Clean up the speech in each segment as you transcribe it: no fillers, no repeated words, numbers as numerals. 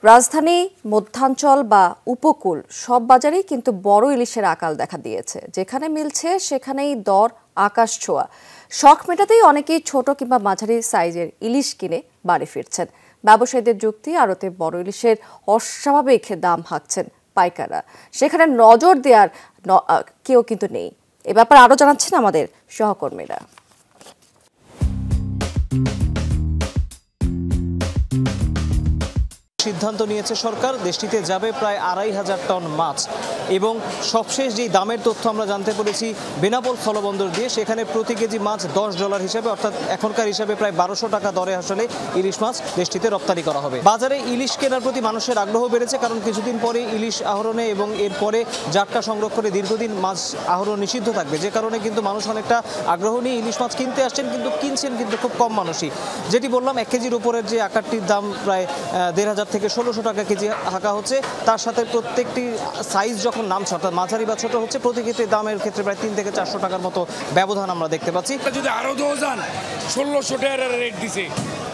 রাজধানী, মধ্যাঞ্চল বা উপকূল সব বাজারেই কিন্তু বড় ইলিশের আকাল দেখা দিয়েছে। যেখানে মিলছে সেখানেই দর আকাশ ছোঁয়া। শখ মেটাতেই অনেকেই ছোট কিংবা মাঝারি সাইজের ইলিশ কিনে বাড়ি ফিরছেন। ব্যবসায়ীদের যুক্তি, আড়তে বড় ইলিশের অস্বাভাবিক দাম হাঁকছেন পাইকাররা। সেখানে নজর দেওয়ার কেউ কিন্তু নেই। এ ব্যাপারে আরও জানাচ্ছেন আমাদের সহকর্মীরা। সিদ্ধান্ত নিয়েছে সরকার, দেশটিতে যাবে প্রায় ২৫০০ টন মাছ। এবং সবশেষ যেই দামের তথ্য আমরা জানতে পেরেছি বেনাপোল স্থলবন্দর দিয়ে, সেখানে প্রতি কেজি মাছ $10 হিসাবে, অর্থাৎ এখনকার হিসাবে প্রায় ১২০০ টাকা দরে আসলে ইলিশ মাছ দেশটিতে রপ্তানি করা হবে। বাজারে ইলিশ কেনার প্রতি মানুষের আগ্রহ বেড়েছে, কারণ কিছুদিন পরে ইলিশ আহরণে এবং এরপরে জাটকা সংরক্ষণে দীর্ঘদিন মাছ আহরণ নিষিদ্ধ থাকবে, যে কারণে কিন্তু মানুষ অনেকটা আগ্রহ নিয়ে ইলিশ মাছ কিনতে আসছেন, কিন্তু কিনছেন কিন্তু খুব কম মানুষই। যেটি বললাম, 1 কেজির উপরের যে আকারটির দাম প্রায় ১৫০০ থেকে ১৬০০ টাকা কেজি হাঁকা হচ্ছে। তার সাথে প্রত্যেকটি সাইজ যখন নামছে, অর্থাৎ মাঝারি বা ছোট হচ্ছে, প্রতি ক্ষেত্রে দামের ক্ষেত্রে প্রায় ৩ থেকে ৪০০ টাকার মতো ব্যবধান আমরা দেখতে পাচ্ছি। যদি আরো ১৬০০ টাকার রেট দিছে,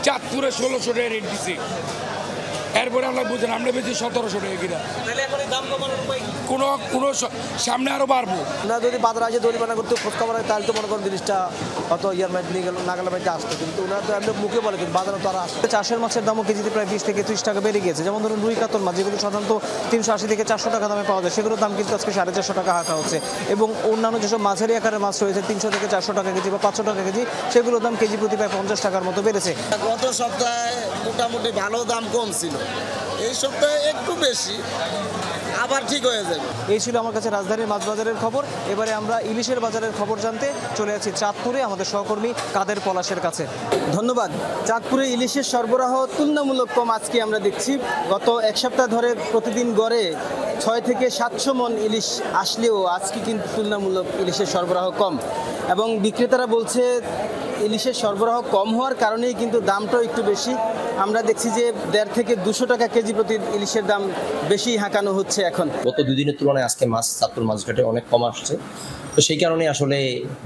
চাঁদপুরে ১৬০০ টাকা রেট দিছে, এরপরে আমরা বুঝলেন আমরা বেশি ১৭০০ টাকা কিনা। কোনো সামনে আরো বাড়বো না। যদি বাজার আসে দরিমানা করতে খোঁজখবর হয়, তাহলে তো মনে করেন জিনিসটা অত ইয়ার মাইট নিয়ে গেল, নাগালের মাইতে আসতো, কিন্তু ওনারা তো এমনি মুখে বলে, কিন্তু বাজারে তো আর আসতো। চাষের মাছের দামও কেজিতে প্রায় ২০ থেকে ৩০ টাকা বেড়ে গিয়েছে। যেমন ধরুন রুই কাতল মাছ, যেগুলো সাধারণত ৩৮০ থেকে ৪০০ টাকা দামে পাওয়া যায়, সেগুলোর দাম কিন্তু আজকে ৪৫০ টাকা হাঁকা হচ্ছে। এবং অন্যান্য যেসব মাঝারি আকারের মাছ রয়েছে ৩০০ থেকে ৪০০ টাকা কেজি বা ৫০০ টাকা কেজি, সেগুলোর দাম কেজি প্রতি প্রায় ৫০ টাকার মতো বেড়েছে। গত সপ্তাহে মোটামুটি ভালো দাম কম ছিল, এই সপ্তাহে একটু বেশি, আবার ঠিক হয়ে যাবে। এই ছিল আমার কাছে রাজধানীর মাছ বাজারের খবর। এবারে আমরা ইলিশের বাজারের খবর জানতে চলে যাচ্ছি চাঁদপুরে আমাদের সহকর্মী কাদের পলাশের কাছে। ধন্যবাদ। চাঁদপুরে ইলিশের সরবরাহ তুলনামূলক কম আজকে আমরা দেখছি। গত এক সপ্তাহ ধরে প্রতিদিন গড়ে ৬ থেকে ৭০০ মন ইলিশ আসলেও আজকে কিন্তু তুলনামূলক ইলিশের সরবরাহ কম, এবং বিক্রেতারা বলছে ইলিশের সরবরাহ কম হওয়ার কারণেই কিন্তু দামটাও একটু বেশি। আমরা দেখছি যে ১৫০ থেকে ২০০ টাকা কেজি প্রতি ইলিশের দাম বেশি হাঁকানো হচ্ছে এখন। গত ২ দিনের তুলনায় আজকে মাছ চাঁদপুর মাছঘাটে অনেক কম আসছে, তো সেই কারণে আসলে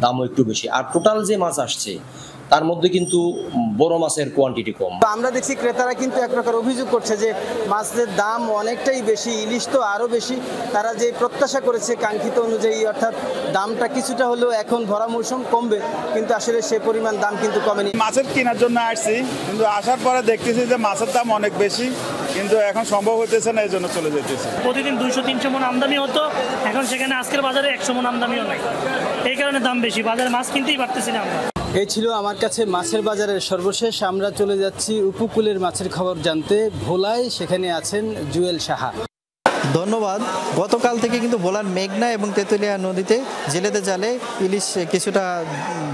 দামও একটু বেশি। আর টোটাল যে মাছ আসছে তার মধ্যে কিন্তু বড় মাছের কোয়ান্টিটি কম। আমরা দেখছি ক্রেতারা কিন্তু এক প্রকার অভিযোগ করছে যে মাছের দাম অনেকটাই বেশি, ইলিশ তো আরও বেশি। তারা যে প্রত্যাশা করেছে কাঙ্ক্ষিত অনুযায়ী, অর্থাৎ দামটা কিছুটা হলেও এখন ভরা মৌসুম কমবে, কিন্তু আসলে সে পরিমাণ দাম কিন্তু কমেনি। মাছের কেনার জন্য আসছি, কিন্তু আসার পরে দেখতেছি যে মাছের দাম অনেক বেশি, কিন্তু এখন সম্ভব হতেছে না, এই জন্য চলে যেতেছে। প্রতিদিন ২০০-৩০০ মন আমদানি হতো, এখন সেখানে আজকের বাজারে ১০০ মন আমদানিও নাই, এই কারণে দাম বেশি। বাজারে মাছ কিনতেই পারতেছি না আমরা। এই ছিল আমার কাছে মাছের বাজারের সর্বশেষ। আমরা চলে যাচ্ছি উপকূলের মাছের খবর জানতে ভোলায়। সেখানে আছেন জুয়েল সাহা। ধন্যবাদ। গতকাল থেকে কিন্তু ভোলার মেঘনা এবং তেঁতুলিয়া নদীতে জেলেদের জালে ইলিশ কিছুটা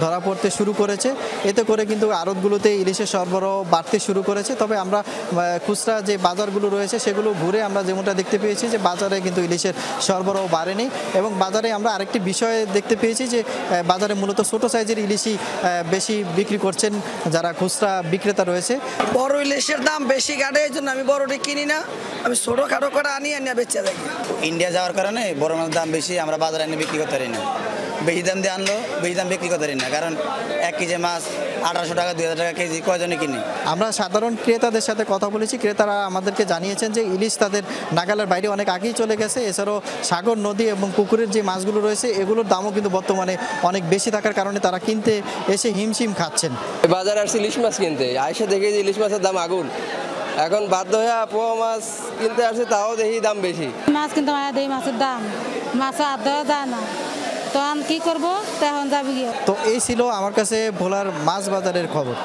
ধরা পড়তে শুরু করেছে। এতে করে কিন্তু আড়তগুলোতে ইলিশের সরবরাহ বাড়তে শুরু করেছে। তবে আমরা খুচরা যে বাজারগুলো রয়েছে সেগুলো ঘুরে আমরা যেমনটা দেখতে পেয়েছি যে বাজারে কিন্তু ইলিশের সরবরাহ বাড়েনি। এবং বাজারে আমরা আরেকটি বিষয় দেখতে পেয়েছি যে বাজারে মূলত ছোটো সাইজের ইলিশই বেশি বিক্রি করছেন যারা খুচরা বিক্রেতা রয়েছে। বড় ইলিশের দাম বেশি কাটে, এই জন্য আমি বড়টি কিনি না, আমি ছোটোখাটো করে আনি বেচে থাকি। ইন্ডিয়া যাওয়ার কারণে বড় মাছের দাম বেশি, আমরা বাজারে এনে বিক্রি করতে পারি না। বেশি দাম দিয়ে আনলো বেশি দাম বিক্রি করতে পারি না, কারণ 1 কেজি মাছ ১৮০০ টাকা ২০০০ টাকা কেজি কয়জনে কিনি। আমরা সাধারণ ক্রেতাদের সাথে কথা বলেছি, ক্রেতারা আমাদেরকে জানিয়েছেন যে ইলিশ তাদের নাগালের বাইরে অনেক আগেই চলে গেছে। এছাড়াও সাগর, নদী এবং পুকুরের যে মাছগুলো রয়েছে এগুলোর দামও কিন্তু বর্তমানে অনেক বেশি থাকার কারণে তারা কিনতে এসে হিমশিম খাচ্ছেন। বাজারে আসছে ইলিশ মাছ কিনতে, আইসা দেখে যে ইলিশ মাছের দাম আগুন। এখন বাধ্য হয়ে পোয়া মাছ কিনতে আসে, তাও দেখি দাম বেশি। মাছ কিনতে দেই, মাছের দাম মাছ আর দেওয়া যায় না, তখন কি করবো, তখন যাবি গিয়ে। তো এই ছিল আমার কাছে ভোলার মাছ বাজারের খবর।